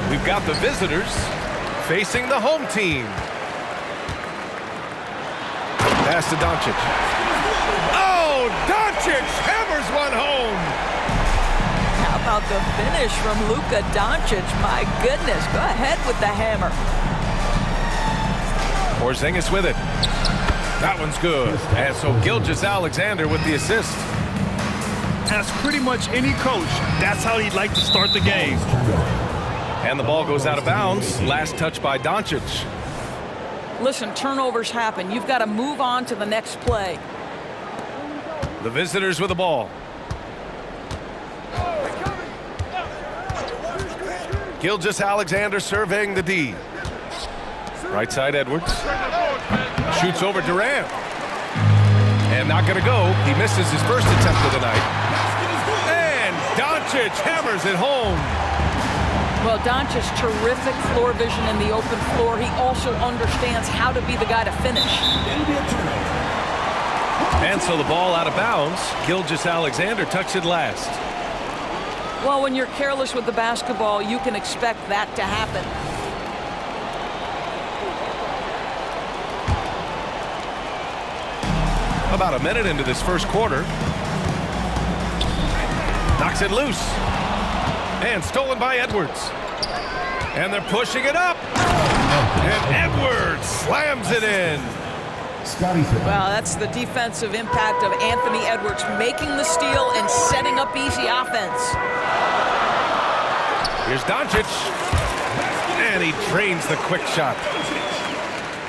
We've got the visitors facing the home team. Pass to Doncic. Oh, Doncic hammers one home. How about the finish from Luka Doncic? My goodness, go ahead with the hammer. Porzingis with it. That one's good. And so Gilgeous-Alexander with the assist. Ask pretty much any coach, that's how he'd like to start the game. And the ball goes out of bounds. Last touch by Doncic. Listen, turnovers happen. You've got to move on to the next play. The visitors with the ball. Gilgeous-Alexander surveying the D. Right side Edwards. Shoots over Durant. And not going to go. He misses his first attempt of the night. And Doncic hammers it home. Well, Doncic, terrific floor vision in the open floor. He also understands how to be the guy to finish. And so the ball out of bounds. Gilgeous-Alexander tucks it last. Well, when you're careless with the basketball, you can expect that to happen. About a minute into this first quarter. Knocks it loose. And stolen by Edwards. And they're pushing it up. And Edwards slams it in. Well, that's the defensive impact of Anthony Edwards, making the steal and setting up easy offense. Here's Doncic. And he drains the quick shot.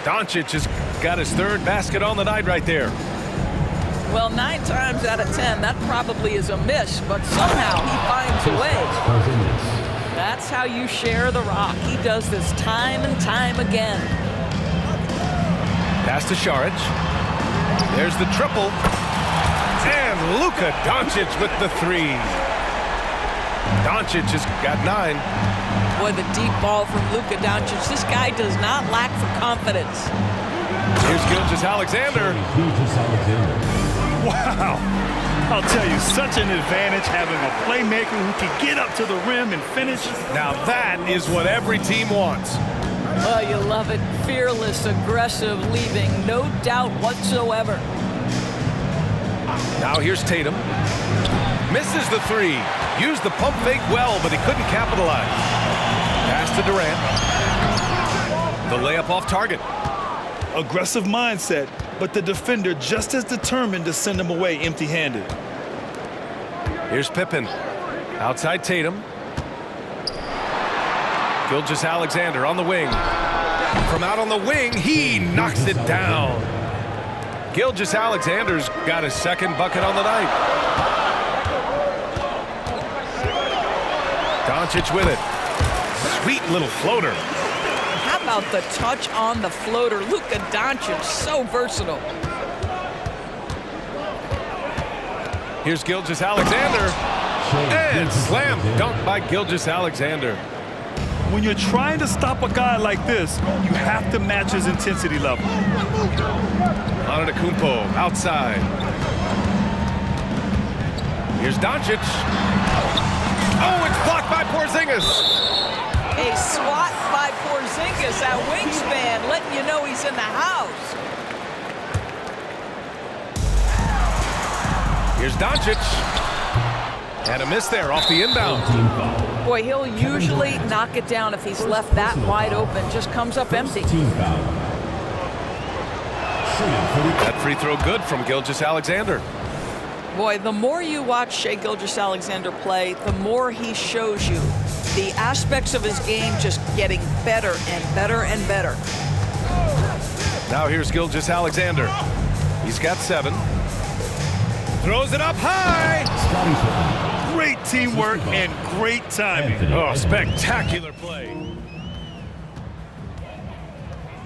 Doncic has got his third basket on the night right there. Well, 9 times out of 10, that probably is a miss, but somehow he finds a way. That's how you share the rock. He does this time and time again. Pass to Šarić. There's the triple. And Luka Doncic with the three. Doncic has got 9. Boy, the deep ball from Luka Doncic. This guy does not lack for confidence. Here's Gilgeous-Alexander. Wow. I'll tell you, such an advantage having a playmaker who can get up to the rim and finish. Now that is what every team wants. Oh, you love it. Fearless, aggressive, leaving no doubt whatsoever. Now here's Tatum. Misses the three. Used the pump fake well, but he couldn't capitalize. Pass to Durant. The layup off target. Aggressive mindset, but the defender just as determined to send him away empty-handed. Here's Pippen. Outside Tatum. Gilgeous-Alexander on the wing. From out on the wing, he knocks it down. Gilgeous-Alexander's got his second bucket on the night. Doncic with it. Sweet little floater. How about the touch on the floater? Luka Doncic, so versatile. Here's Gilgeous-Alexander. And slam dunk by Gilgeous-Alexander. When you're trying to stop a guy like this, you have to match his intensity level. Antetokounmpo outside. Here's Doncic. Oh, it's blocked by Porzingis. A swat by Porzingis, that wingspan, letting you know he's in the house. Here's Doncic. And a miss there off the inbound. Boy, he'll usually knock it down if he's left that wide open. Just comes up empty. That free throw good from Gilgeous-Alexander. Boy, the more you watch Shai Gilgeous-Alexander play, the more he shows you the aspects of his game just getting better and better and better. Now here's Gilgeous-Alexander. He's got 7. Throws it up high. Great teamwork and great timing. Oh, spectacular play.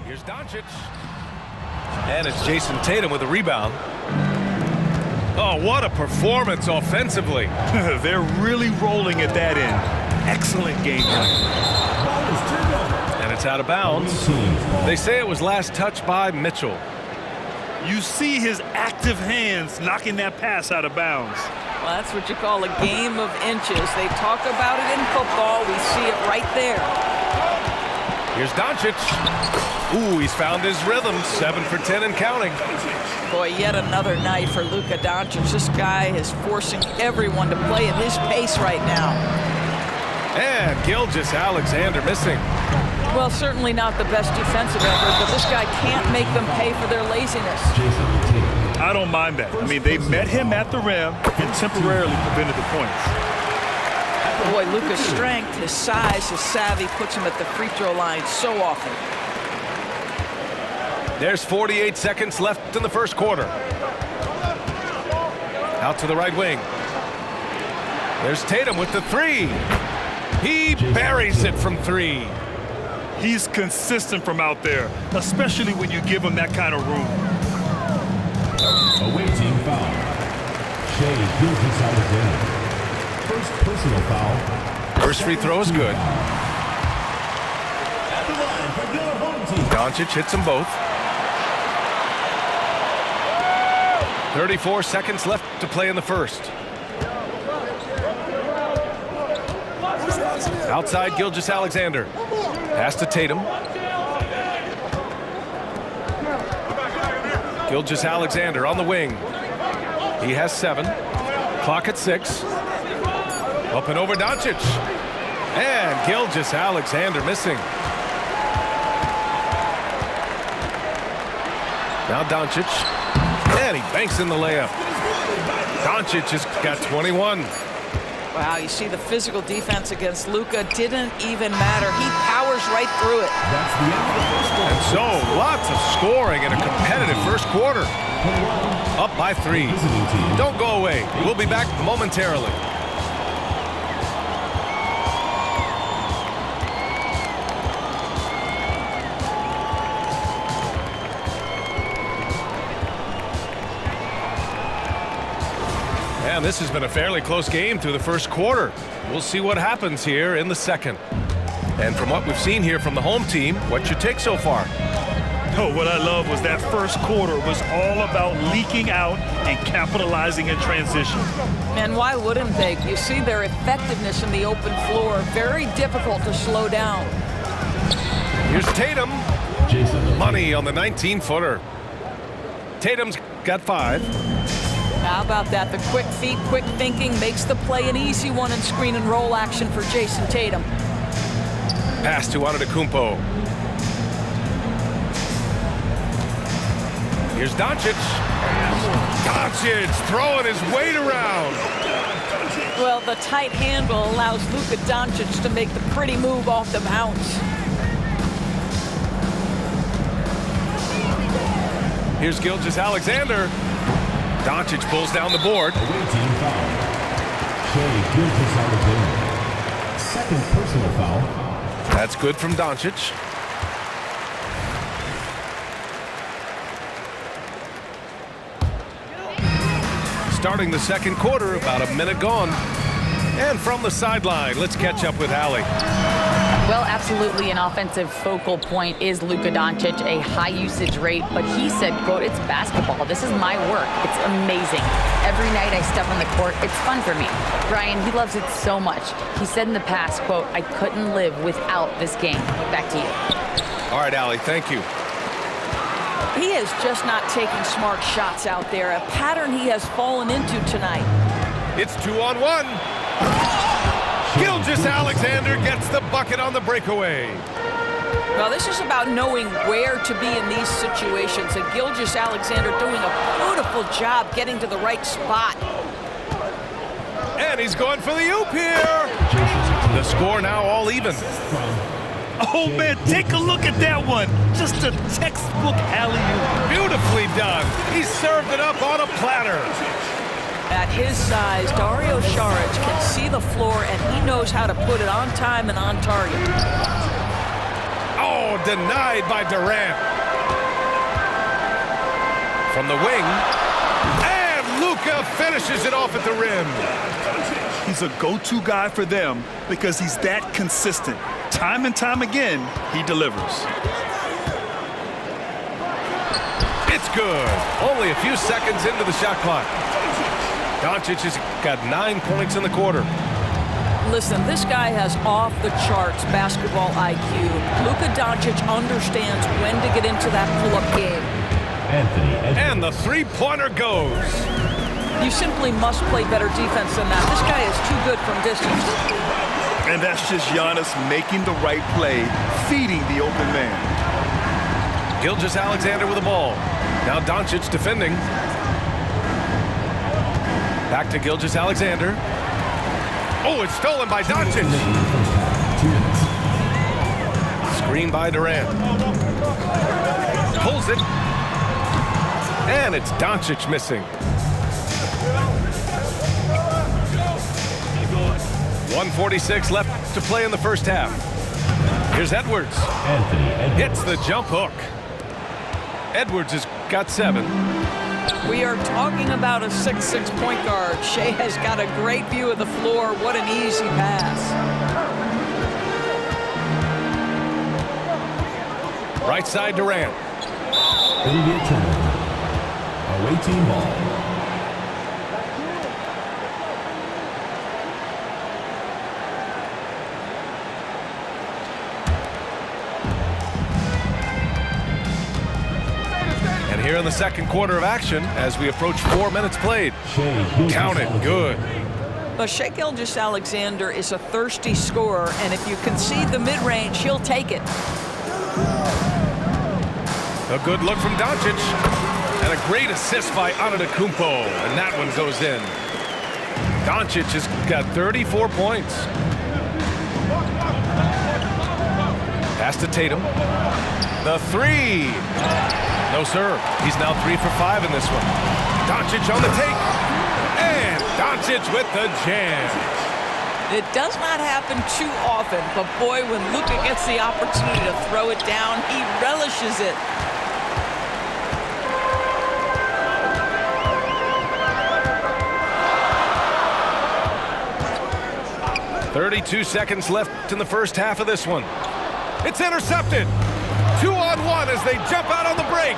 Here's Doncic. And it's Jason Tatum with a rebound. Oh, what a performance offensively. They're really rolling at that end. Excellent game plan. And it's out of bounds. They say it was last touched by Mitchell. You see his active hands knocking that pass out of bounds. Well, that's what you call a game of inches. They talk about it in football. We see it right there. Here's Doncic. Ooh, he's found his rhythm. 7 for 10 and counting. Boy, yet another night for Luka Doncic. This guy is forcing everyone to play at his pace right now. And Gilgeous-Alexander missing. Well, certainly not the best defensive effort, but this guy can't make them pay for their laziness. I don't mind that. I mean, they met him at the rim and temporarily prevented the points. Boy, Luka's strength, his size, his savvy puts him at the free throw line so often. There's 48 seconds left in the first quarter. Out to the right wing. There's Tatum with the three. He buries it from three. He's consistent from out there, especially when you give him that kind of room. Away team foul. Shea Gilgeous-Alexander. First personal foul. First free throw is good. At the line for your home team. Doncic hits them both. 34 seconds left to play in the first. Outside Gilgeous-Alexander. Pass to Tatum. Gilgeous-Alexander on the wing. He has 7. Clock at 6. Up and over Doncic. And Gilgeous-Alexander missing. Now Doncic. And he banks in the layup. Doncic has got 21. Wow, you see the physical defense against Luka didn't even matter. He powers right through it. That's the end of the first quarter. And so, lots of scoring in a competitive first quarter. Up by 3. Don't go away. We'll be back momentarily. And this has been a fairly close game through the first quarter. We'll see what happens here in the second. And from what we've seen here from the home team, what's your take so far? Oh, what I love was that first quarter was all about leaking out and capitalizing in transition. And why wouldn't they? You see their effectiveness in the open floor. Very difficult to slow down. Here's Tatum. Money on the 19-footer. Tatum's got 5. How about that? The quick feet, quick thinking makes the play an easy one in screen and roll action for Jason Tatum. Pass to Antetokounmpo. Here's Doncic. Doncic throwing his weight around. Well, the tight handle allows Luka Doncic to make the pretty move off the bounce. Here's Gilgeous-Alexander. Doncic pulls down the board. Away team foul. Shea Gilgeous-Alexander. Second personal foul. That's good from Doncic. Starting the second quarter, about a minute gone. And from the sideline, let's catch up with Allie. Well, absolutely an offensive focal point is Luka Doncic, a high usage rate, but he said, quote, it's basketball. This is my work. It's amazing. Every night I step on the court, it's fun for me. Brian, he loves it so much. He said in the past, quote, I couldn't live without this game. Back to you. All right, Allie, thank you. He is just not taking smart shots out there, a pattern he has fallen into tonight. It's 2-on-1. Gilgeous-Alexander gets the bucket on the breakaway. Well, this is about knowing where to be in these situations, and Gilgeous-Alexander doing a beautiful job getting to the right spot. And he's going for the oop here. The score now all even. Oh, man, take a look at that one. Just a textbook alley-oop. Beautifully done. He served it up on a platter. At his size, Dario Saric can see the floor, and he knows how to put it on time and on target. Oh, denied by Durant. From the wing. And Luka finishes it off at the rim. He's a go-to guy for them because he's that consistent. Time and time again, he delivers. It's good. Only a few seconds into the shot clock. Doncic has got 9 points in the quarter. Listen, this guy has off-the-charts basketball IQ. Luka Doncic understands when to get into that pull-up game. And the three-pointer goes. You simply must play better defense than that. This guy is too good from distance. And that's just Giannis making the right play, feeding the open man. Gilgeous-Alexander with the ball. Now Doncic defending. Back to Gilgeous-Alexander. Oh, it's stolen by Doncic. Screen by Durant. Pulls it. And it's Doncic missing. 1:46 left to play in the first half. Here's Edwards. Hits the jump hook. Edwards has got 7. We are talking about a 6'6" point guard. Shea has got a great view of the floor. What an easy pass. Right side Durant. Immediate turnover. Away team ball. Here in the second quarter of action as we approach 4 minutes played. Count it, good. But Shea Gilgeous-Alexander is a thirsty scorer, and if you concede the mid-range, he'll take it. A good look from Doncic. And a great assist by Antetokounmpo. And that one goes in. Doncic has got 34 points. Pass to Tatum. The three. No, sir. He's now 3 for 5 in this one. Doncic on the take. And Doncic with the jam. It does not happen too often, but boy, when Luka gets the opportunity to throw it down, he relishes it. .32 seconds left in the first half of this one. It's intercepted. 2-on-1 as they jump out on the break.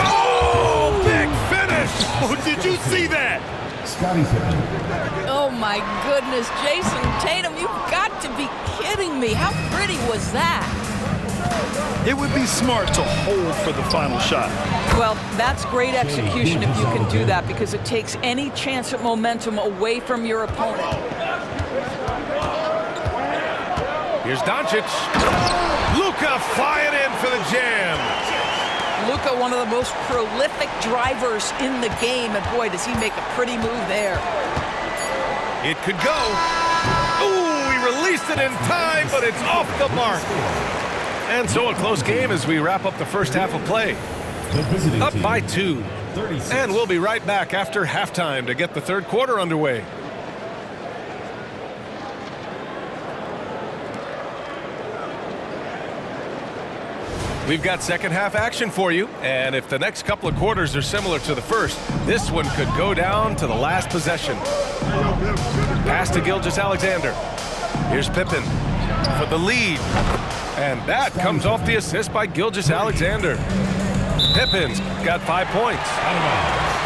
Oh, big finish. Oh, did you see that? Scottie Pippen. Oh, my goodness. Jason Tatum, you've got to be kidding me. How pretty was that? It would be smart to hold for the final shot. Well, that's great execution if you can do that, because it takes any chance at momentum away from your opponent. Here's Doncic. Luka flying in for the jam. Luka, one of the most prolific drivers in the game, and boy, does he make a pretty move there. It could go. Ooh, he released it in time, but it's off the mark. And so a close game as we wrap up the first half of play. Up by 2. And we'll be right back after halftime to get the third quarter underway. We've got second half action for you, and if the next couple of quarters are similar to the first, this one could go down to the last possession. Pass to Gilgeous-Alexander. Here's Pippen for the lead, and that comes off the assist by Gilgeous-Alexander. Pippen's got 5 points.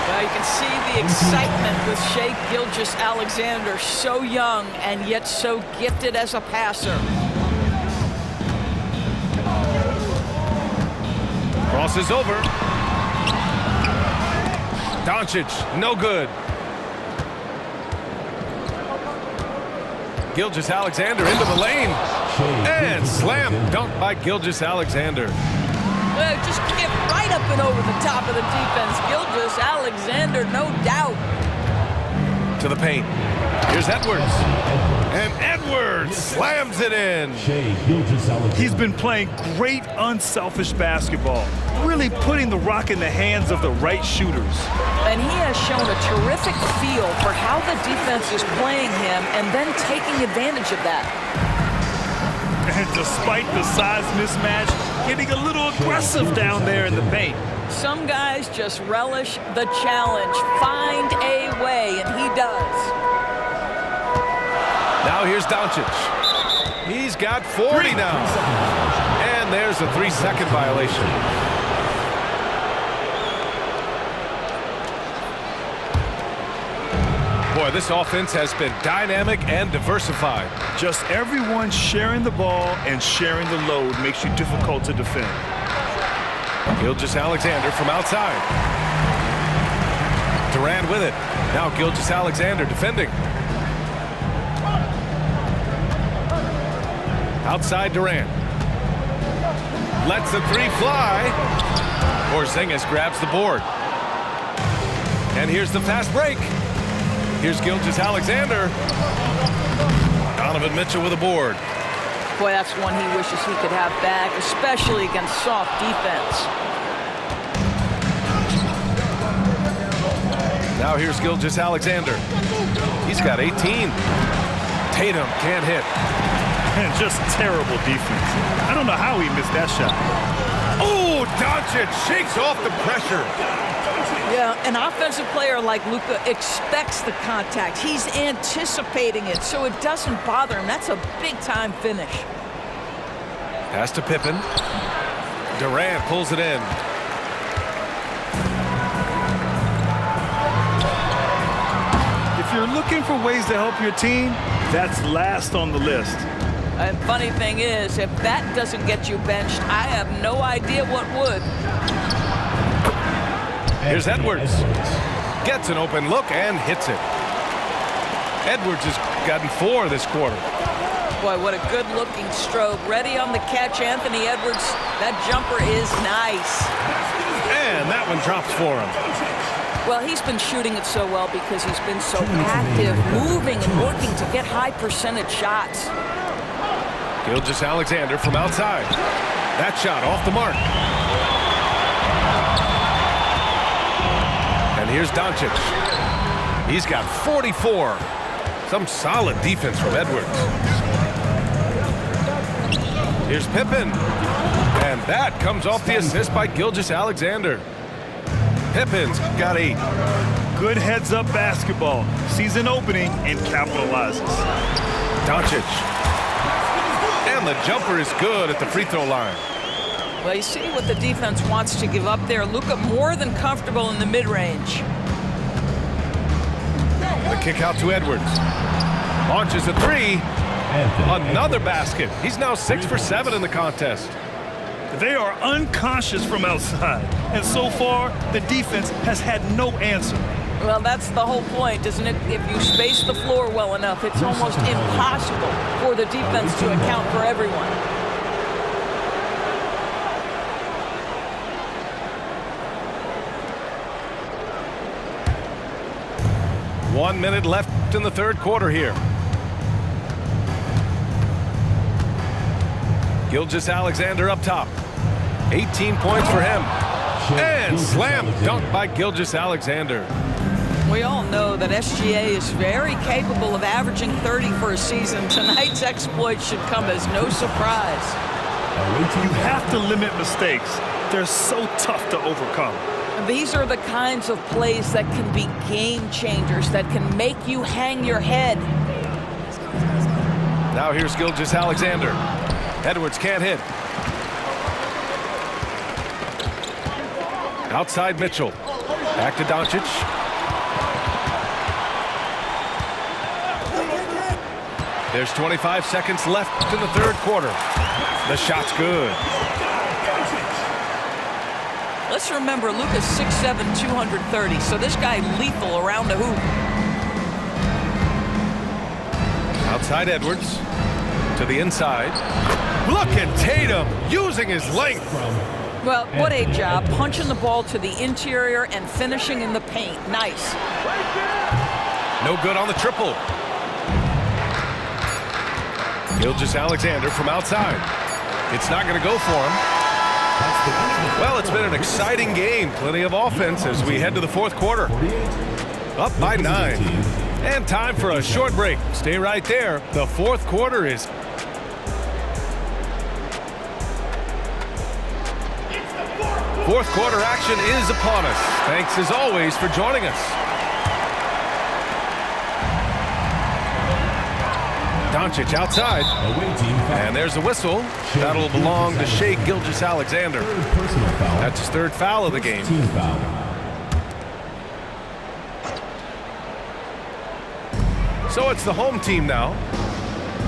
Well, you can see the excitement with Shea Gilgeous-Alexander, so young and yet so gifted as a passer. Crosses over. Doncic, no good. Gilgeous-Alexander into the lane. And slam dunk by Gilgeous-Alexander. Just get right up and over the top of the defense. Gilgeous-Alexander, no doubt. To the paint. Here's Edwards. And Edwards slams it in. He's been playing great unselfish basketball, really putting the rock in the hands of the right shooters. And he has shown a terrific feel for how the defense is playing him and then taking advantage of that. And despite the size mismatch, getting a little aggressive down there in the paint. Some guys just relish the challenge. Find a way, and he does. Now here's Doncic. He's got 40 now. And there's a 3-second violation. Boy, this offense has been dynamic and diversified. Just everyone sharing the ball and sharing the load makes you difficult to defend. Gilgeous-Alexander from outside. Durant with it. Now Gilgeous-Alexander defending. Outside Durant. Lets the three fly. Porzingis grabs the board. And here's the fast break. Here's Gilgeous-Alexander. Donovan Mitchell with a board. Boy, that's one he wishes he could have back, especially against soft defense. Now here's Gilgeous-Alexander. He's got 18. Tatum can't hit. And just terrible defense. I don't know how he missed that shot. Oh, Doncic shakes off the pressure. Yeah, an offensive player like Luka expects the contact. He's anticipating it, so it doesn't bother him. That's a big-time finish. Pass to Pippen. Durant pulls it in. If you're looking for ways to help your team, that's last on the list. And funny thing is, if that doesn't get you benched, I have no idea what would. Here's Edwards. Gets an open look and hits it. Edwards has gotten 4 this quarter. Boy, what a good-looking stroke. Ready on the catch, Anthony Edwards. That jumper is nice. And that one drops for him. Well, he's been shooting it so well because he's been so active, moving and working to get high-percentage shots. Gilgeous-Alexander from outside. That shot off the mark. And here's Doncic. He's got 44. Some solid defense from Edwards. Here's Pippen. And that comes off the assist by Gilgeous-Alexander. Pippen's got 8. Good heads-up basketball. Sees an opening and capitalizes. Doncic. And the jumper is good at the free throw line. Well, you see what the defense wants to give up there. Luka more than comfortable in the mid-range. The kick out to Edwards. Launches a 3. Another basket. He's now 6 for 7 in the contest. They are unconscious from outside. And so far, the defense has had no answer. Well, that's the whole point, isn't it? If you space the floor well enough, it's almost impossible for the defense to account for everyone. One minute left in the third quarter here. Gilgeous-Alexander up top. 18 points for him. And slam dunk by Gilgeous-Alexander. We all know that SGA is very capable of averaging 30 for a season. Tonight's exploit should come as no surprise. You have to limit mistakes. They're so tough to overcome. These are the kinds of plays that can be game changers, that can make you hang your head. Now here's Gilgeous-Alexander. Edwards can't hit. Outside Mitchell. Back to Doncic. There's 25 seconds left in the third quarter. The shot's good. Let's remember, Luka's 6'7", 230, so this guy lethal around the hoop. Outside Edwards. To the inside. Look at Tatum using his length. Well, what a job, punching the ball to the interior and finishing in the paint. Nice. No good on the triple. Gilgeous-Alexander from outside. It's not going to go for him. Well, it's been an exciting game. Plenty of offense as we head to the fourth quarter. Up by 9. And time for a short break. Stay right there. The fourth quarter is... Fourth quarter action is upon us. Thanks as always for joining us. Doncic outside. And there's a whistle. That'll belong to Shai Gilgeous-Alexander. That's his 3rd foul of the game. So it's the home team now.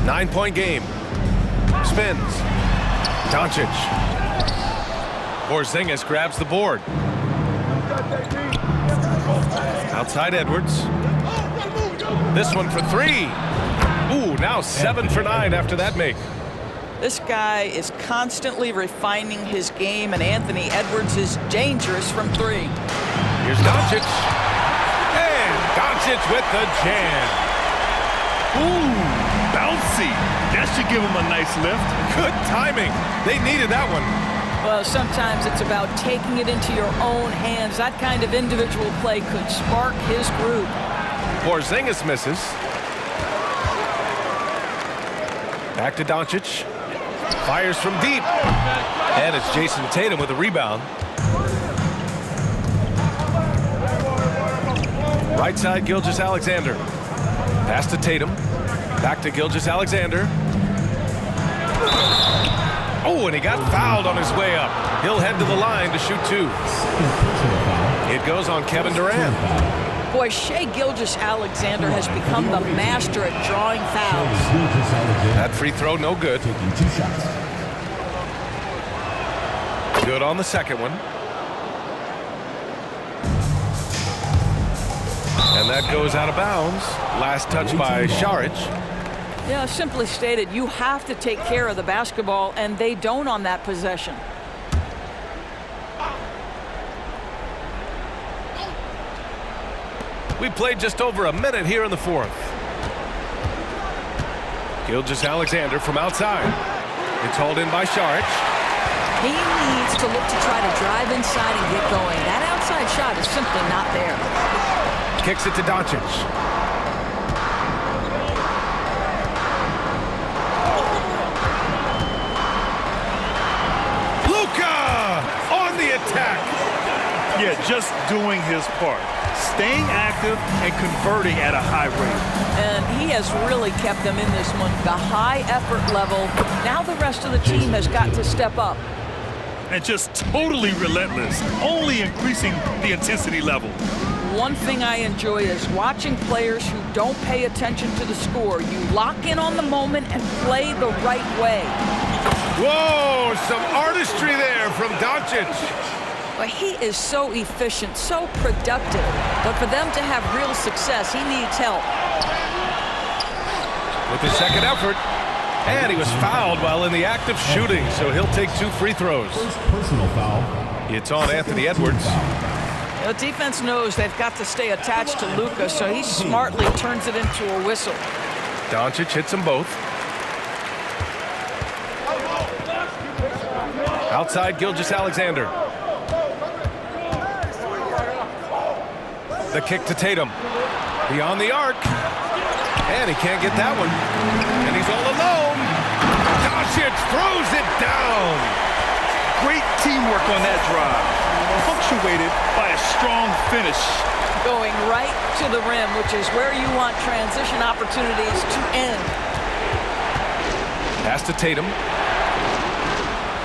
9-point game. Spins. Doncic. Porzingis grabs the board. Outside Edwards. This one for three. Ooh, now 7 for 9 after that make. This guy is constantly refining his game, and Anthony Edwards is dangerous from three. Here's Doncic. And Doncic with the jam. Ooh, bouncy. That should give him a nice lift. Good timing. They needed that one. Well, sometimes it's about taking it into your own hands. That kind of individual play could spark his group. Porzingis misses. Back to Doncic. Fires from deep. And it's Jason Tatum with a rebound. Right side, Gilgeous-Alexander. Pass to Tatum. Back to Gilgeous-Alexander. Oh, and he got fouled on his way up. He'll head to the line to shoot two. It goes on Kevin Durant. Boy, Shai Gilgeous-Alexander has become the master at drawing fouls. That free throw, no good. Good on the second one. And that goes out of bounds. Last touch by Saric. Yeah, simply stated, you have to take care of the basketball, and they don't on that possession. We played just over a minute here in the fourth. Gilgeous-Alexander from outside. It's hauled in by Saric. He needs to look to try to drive inside and get going. That outside shot is simply not there. Kicks it to Doncic. Luka on the attack. Yeah, just doing his part. Staying active and converting at a high rate. And he has really kept them in this one. The high effort level. Now the rest of the team has got to step up. And just totally relentless, only increasing the intensity level. One thing I enjoy is watching players who don't pay attention to the score. You lock in on the moment and play the right way. Whoa, some artistry there from Doncic. But he is so efficient, so productive. But for them to have real success, he needs help. With the second effort. And he was fouled while in the act of shooting, so he'll take 2 free throws. First personal foul. It's on Anthony Edwards. The defense knows they've got to stay attached to Luka, so he smartly turns it into a whistle. Doncic hits them both. Outside, Gilgeous-Alexander. The kick to Tatum. Beyond the arc. And he can't get that one. And he's all alone. Doncic throws it down. Great teamwork on that drive. Punctuated by a strong finish. Going right to the rim, which is where you want transition opportunities to end. Pass to Tatum.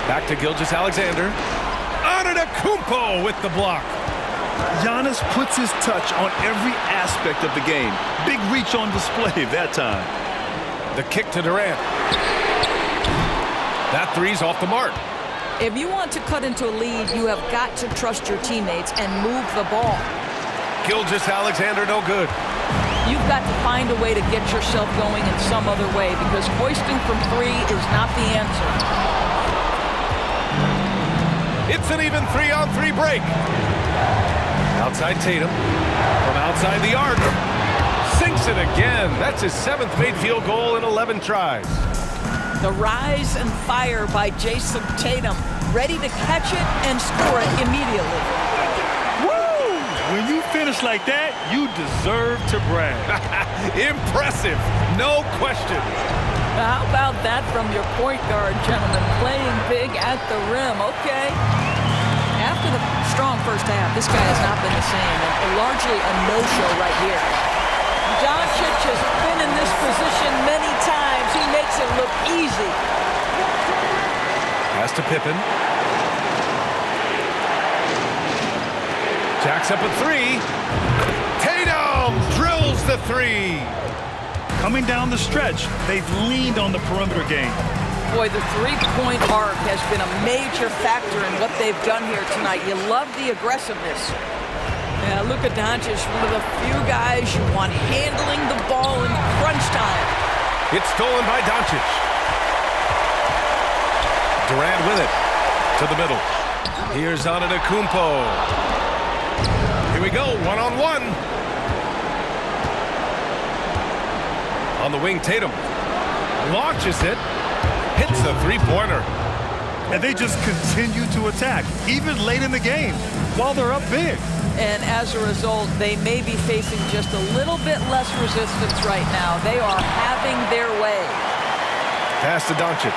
Back to Gilgeous-Alexander. Antetokounmpo with the block. Giannis puts his touch on every aspect of the game. Big reach on display that time. The kick to Durant. That three's off the mark. If you want to cut into a lead, you have got to trust your teammates and move the ball. Gilgeous-Alexander, no good. You've got to find a way to get yourself going in some other way, because hoisting from three is not the answer. It's an even 3-on-3 break. Outside Tatum. From outside the arc. Sinks it again. That's his 7th made field goal in 11 tries. The rise and fire by Jason Tatum. Ready to catch it and score it immediately. Woo! When you finish like that, you deserve to brag. Impressive. No question. How about that from your point guard, gentlemen? Playing big at the rim. Okay. After the strong first half, this guy has not been the same, and largely a no-show right here. Doncic has been in this position many times. He makes it look easy. Pass to Pippen. Jacks up a 3. Tatum drills the 3. Coming down the stretch, they've leaned on the perimeter game. Boy, the three-point arc has been a major factor in what they've done here tonight. You love the aggressiveness. Yeah, Luka Doncic, one of the few guys you want handling the ball in crunch time. It's stolen by Doncic. Durant with it to the middle. Here's Antetokounmpo. Here we go, one-on-one. On the wing, Tatum launches it. Hits the three-pointer. And they just continue to attack, even late in the game, while they're up big. And as a result, they may be facing just a little bit less resistance right now. They are having their way. Pass to Doncic.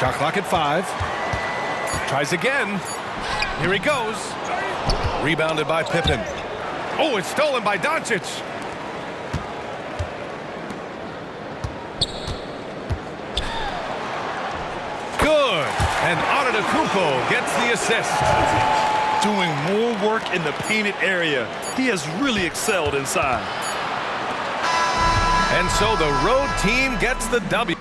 Shot clock at 5. Tries again. Here he goes. Rebounded by Pippen. Oh, it's stolen by Doncic. Good. And Antetokounmpo gets the assist. Doing more work in the painted area. He has really excelled inside. And so the road team gets the W.